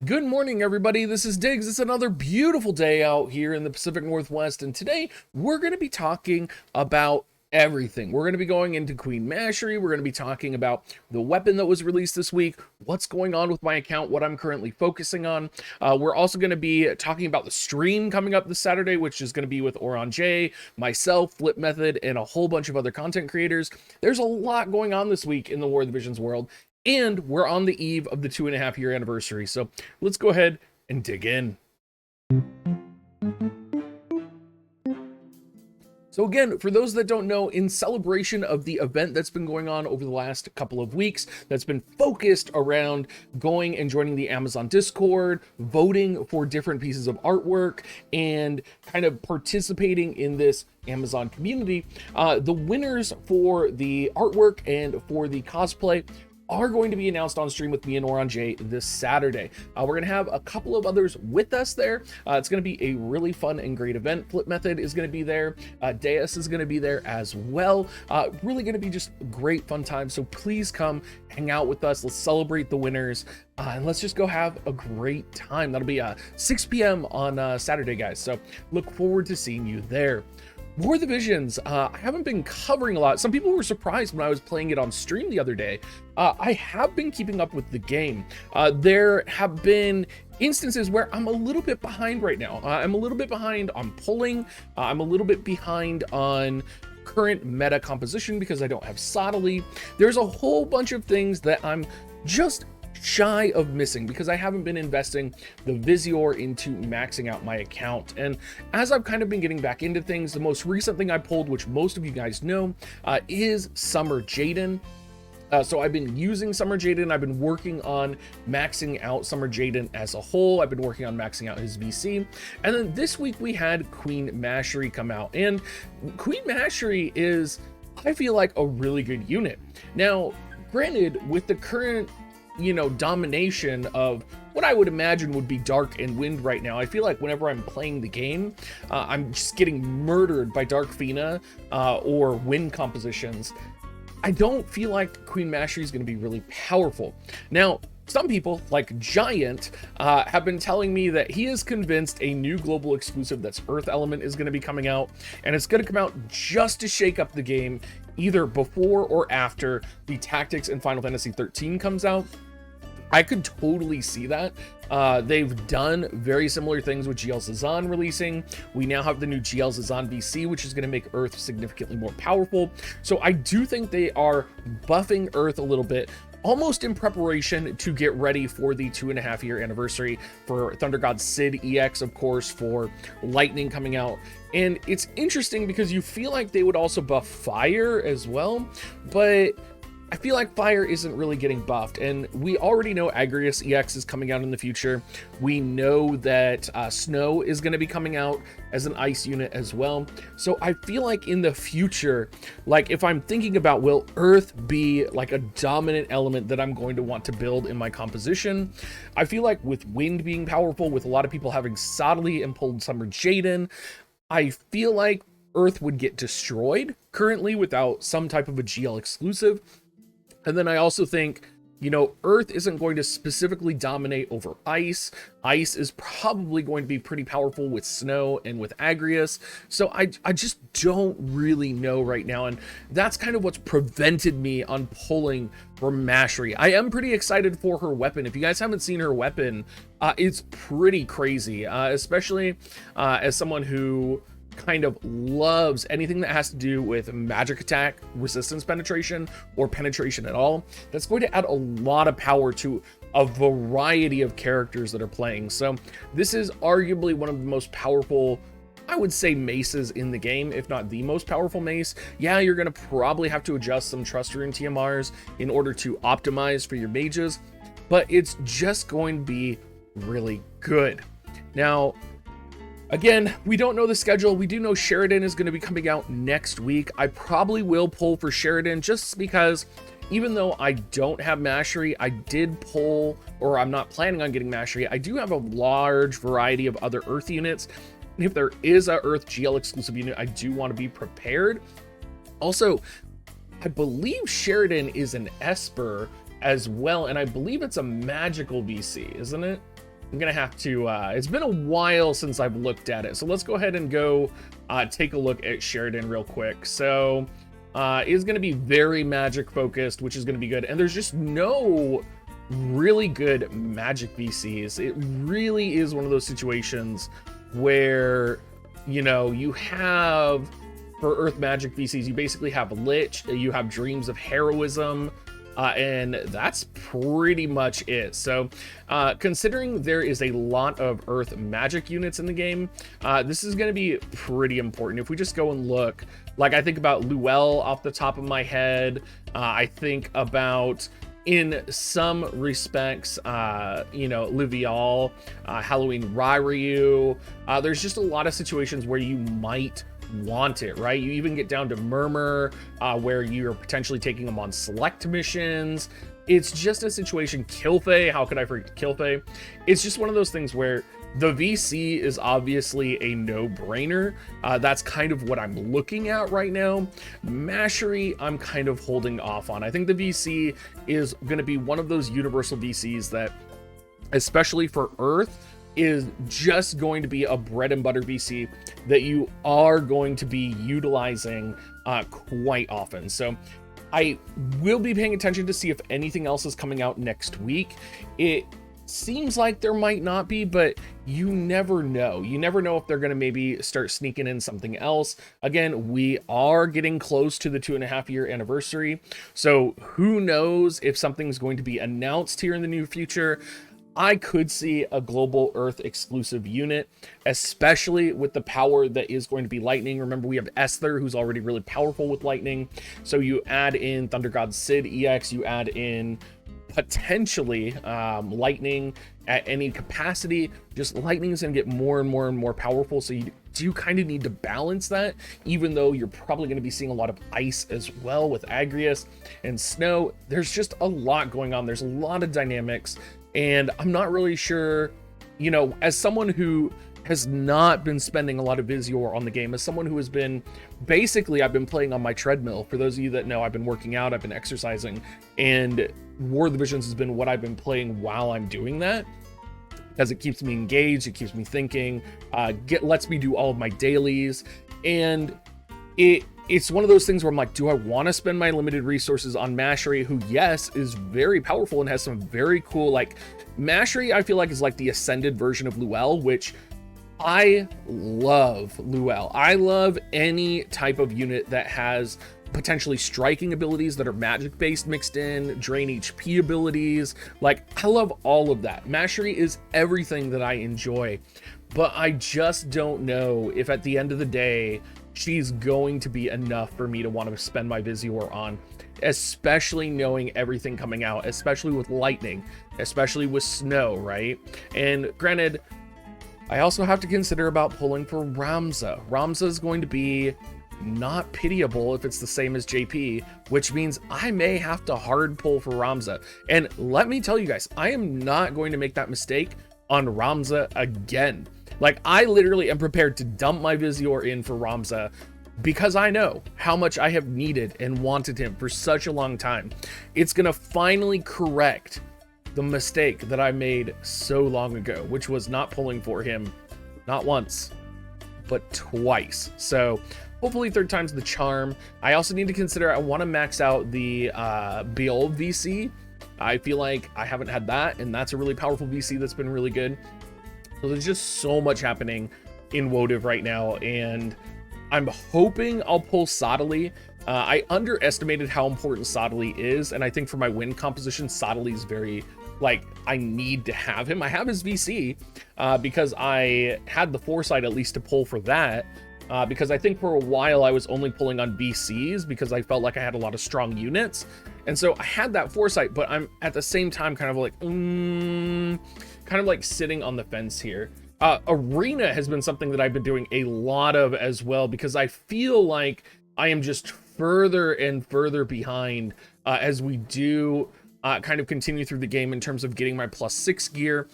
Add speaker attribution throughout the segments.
Speaker 1: Good morning, everybody. This is Diggs. It's another beautiful day out here in the Pacific Northwest, and today we're going to be talking about everything. We're going to be going into Queen Macherie. We're going to be talking about the weapon that was released this week, what's going on with my account, what I'm currently focusing on. We're also going to be talking about the stream coming up this Saturday, which is going to be with Oran J, myself, Flip Method, and a whole bunch of other content creators. There's a lot going on this week in the War of the Visions world, and we're on the eve of the 2.5 year anniversary. So let's go ahead and dig in. So again, for those that don't know, in celebration of the event that's been going on over the last couple of weeks, that's been focused around going and joining the Amazon Discord, voting for different pieces of artwork, and kind of participating in this Amazon community, the winners for the artwork and for the cosplay are going to be announced on stream with me and Oran J this Saturday. We're going to have a couple of others with us there. It's going to be a really fun and great event. Flip Method is going to be there. Deus is going to be there as well. Really going to be just a great fun time. So please come hang out with us. Let's celebrate the winners. And let's just go have a great time. That'll be 6 p.m. on Saturday, guys. So look forward to seeing you there. War of the Visions, I haven't been covering a lot. Some people were surprised when I was playing it on stream the other day. I have been keeping up with the game. There have been instances where I'm a little bit behind right now. I'm a little bit behind on pulling. I'm a little bit behind on current meta composition because I don't have subtlety. There's a whole bunch of things that I'm just shy of missing because I haven't been investing the visior into maxing out my account. And as I've kind of been getting back into things, the most recent thing I pulled, which most of you guys know, is Summer Jaden. So I've been using Summer Jaden. I've been working on maxing out Summer Jaden as a whole. I've been working on maxing out his VC. And then this week we had Queen Macherie come out. And Queen Macherie is, I feel like, a really good unit. Now, granted, with the current domination of what I would imagine would be Dark and Wind right now, I feel like whenever I'm playing the game, I'm just getting murdered by Dark Fina or Wind compositions. I don't feel like Queen Macherie is going to be really powerful. Now, some people, like Giant, have been telling me that he is convinced a new global exclusive that's Earth Element is going to be coming out, and it's going to come out just to shake up the game, either before or after the Tactics in Final Fantasy 13 comes out. I could totally see that. They've done very similar things with GL Zazan releasing. We now have the new GL Zazan BC, which is going to make Earth significantly more powerful. So I do think they are buffing Earth a little bit, almost in preparation to get ready for the 2.5 year anniversary for Thunder God Sid EX, of course, for Lightning coming out. And it's interesting because you feel like they would also buff Fire as well, but I feel like Fire isn't really getting buffed, and we already know Agrius EX is coming out in the future. We know that Snow is going to be coming out as an ice unit as well. So I feel like in the future, like if I'm thinking about will Earth be like a dominant element that I'm going to want to build in my composition, I feel like with Wind being powerful, with a lot of people having Sottily and pulled Summer Jaden, I feel like Earth would get destroyed currently without some type of a GL exclusive. And then I also think, Earth isn't going to specifically dominate over Ice. Ice is probably going to be pretty powerful with Snow and with Agrius. So I just don't really know right now. And that's kind of what's prevented me on pulling for Macherie. I am pretty excited for her weapon. If you guys haven't seen her weapon, it's pretty crazy, especially as someone who kind of loves anything that has to do with magic attack, resistance penetration, or penetration at all. That's going to add a lot of power to a variety of characters that are playing. So this is arguably one of the most powerful, I would say, maces in the game, if not the most powerful mace. Yeah, you're going to probably have to adjust some trust rune TMRs in order to optimize for your mages, but it's just going to be really good. Now, again, we don't know the schedule. We do know Sheridan is going to be coming out next week. I probably will pull for Sheridan just because even though I don't have Macherie, I did pull, or I'm not planning on getting Macherie. I do have a large variety of other Earth units. And if there is a Earth GL exclusive unit, I do want to be prepared. Also, I believe Sheridan is an Esper as well, and I believe it's a magical BC, isn't it? I'm gonna have to, it's been a while since I've looked at it. So let's go ahead and go take a look at Sheridan real quick. So is gonna be very magic focused, which is gonna be good. And there's just no really good magic VCs. It really is one of those situations where, you know, you have, for Earth magic VCs, you basically have Lich, you have Dreams of Heroism, and that's pretty much it. So considering there is a lot of Earth magic units in the game, this is going to be pretty important. If we just go and look, like I think about Luel off the top of my head, I think about, in some respects, you know, Livial, Halloween Ryryu. There's just a lot of situations where you might want it, right? You even get down to Murmur, where you're potentially taking them on select missions. It's just a situation. Kilfei, how could I forget Kilfei? It's just one of those things where the VC is obviously a no-brainer. That's kind of what I'm looking at right now. Macherie, I'm kind of holding off on. I think the VC is going to be one of those universal VCs that, especially for Earth, is just going to be a bread and butter VC that you are going to be utilizing quite often. So I will be paying attention to see if anything else is coming out next week. It seems like there might not be, but you never know. You never know if they're going to maybe start sneaking in something else. Again, we are getting close to the 2.5-year anniversary. So who knows if something's going to be announced here in the near future. I could see a global Earth exclusive unit, especially with the power that is going to be lightning. Remember, we have Esther, who's already really powerful with lightning. So you add in Thunder God Sid EX, you add in potentially lightning at any capacity. Just lightning is going to get more and more and more powerful. So you do kind of need to balance that, even though you're probably going to be seeing a lot of ice as well with Agrius and snow. There's just a lot going on. There's a lot of dynamics. And I'm not really sure, you know, as someone who has not been spending a lot of visior on the game, as someone who has been, basically, I've been playing on my treadmill. For those of you that know, I've been working out, I've been exercising, and War of the Visions has been what I've been playing while I'm doing that, because it keeps me engaged, it keeps me thinking, lets me do all of my dailies, and it's one of those things where I'm like, do I want to spend my limited resources on Macherie, who, yes, is very powerful and has some very cool, like, Macherie, I feel like, is like the ascended version of Luel, which I love Luel. I love any type of unit that has potentially striking abilities that are magic based mixed in, drain HP abilities. Like, I love all of that. Macherie is everything that I enjoy, but I just don't know if at the end of the day, she's going to be enough for me to want to spend my visior on, especially knowing everything coming out, especially with lightning, especially with snow, right? And granted, I also have to consider about pulling for Ramza. Ramza is going to be not pitiable if it's the same as JP, which means I may have to hard pull for Ramza. And let me tell you guys, I am not going to make that mistake on Ramza again. Like, I literally am prepared to dump my visior in for Ramza because I know how much I have needed and wanted him for such a long time. It's going to finally correct the mistake that I made so long ago, which was not pulling for him, not once, but twice. So hopefully third time's the charm. I also need to consider, I want to max out the Beol VC. I feel like I haven't had that, and that's a really powerful VC that's been really good. So there's just so much happening in WOTIV right now, and I'm hoping I'll pull Sottily. I underestimated how important Sottily is, and I think for my win composition, Sottily is very, like, I need to have him. I have his VC because I had the foresight at least to pull for that, because I think for a while I was only pulling on VCs because I felt like I had a lot of strong units. And so I had that foresight, but I'm at the same time kind of like sitting on the fence here. Arena has been something that I've been doing a lot of as well, because I feel like I am just further and further behind as we do kind of continue through the game in terms of getting my +6 gear.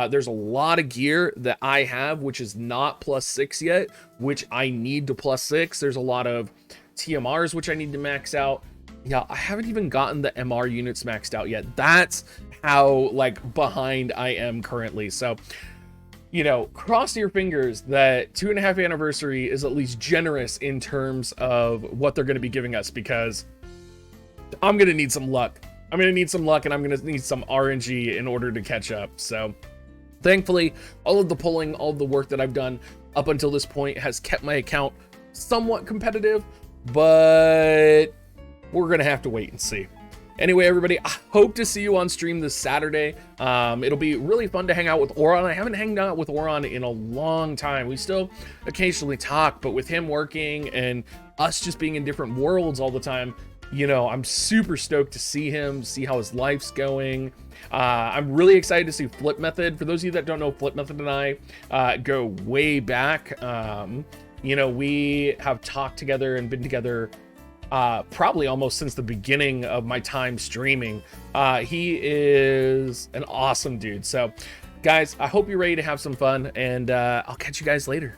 Speaker 1: There's a lot of gear that I have which is not +6 yet, which I need to +6. There's a lot of TMRs which I need to max out. Yeah, I haven't even gotten the MR units maxed out yet. That's how like behind I am currently. So, you know, cross your fingers that 2.5 anniversary is at least generous in terms of what they're going to be giving us, because I'm going to need some luck. I'm going to need some luck, and I'm going to need some RNG in order to catch up. So thankfully, all of the polling, all of the work that I've done up until this point has kept my account somewhat competitive, but we're going to have to wait and see. Anyway, everybody, I hope to see you on stream this Saturday. It'll be really fun to hang out with Oron. I haven't hanged out with Oron in a long time. We still occasionally talk, but with him working and us just being in different worlds all the time, you know, I'm super stoked to see him, see how his life's going. I'm really excited to see Flip Method. For those of you that don't know, Flip Method and I go way back. You know, we have talked together and been together probably almost since the beginning of my time streaming. He is an awesome dude. So guys, I hope you're ready to have some fun, and I'll catch you guys later.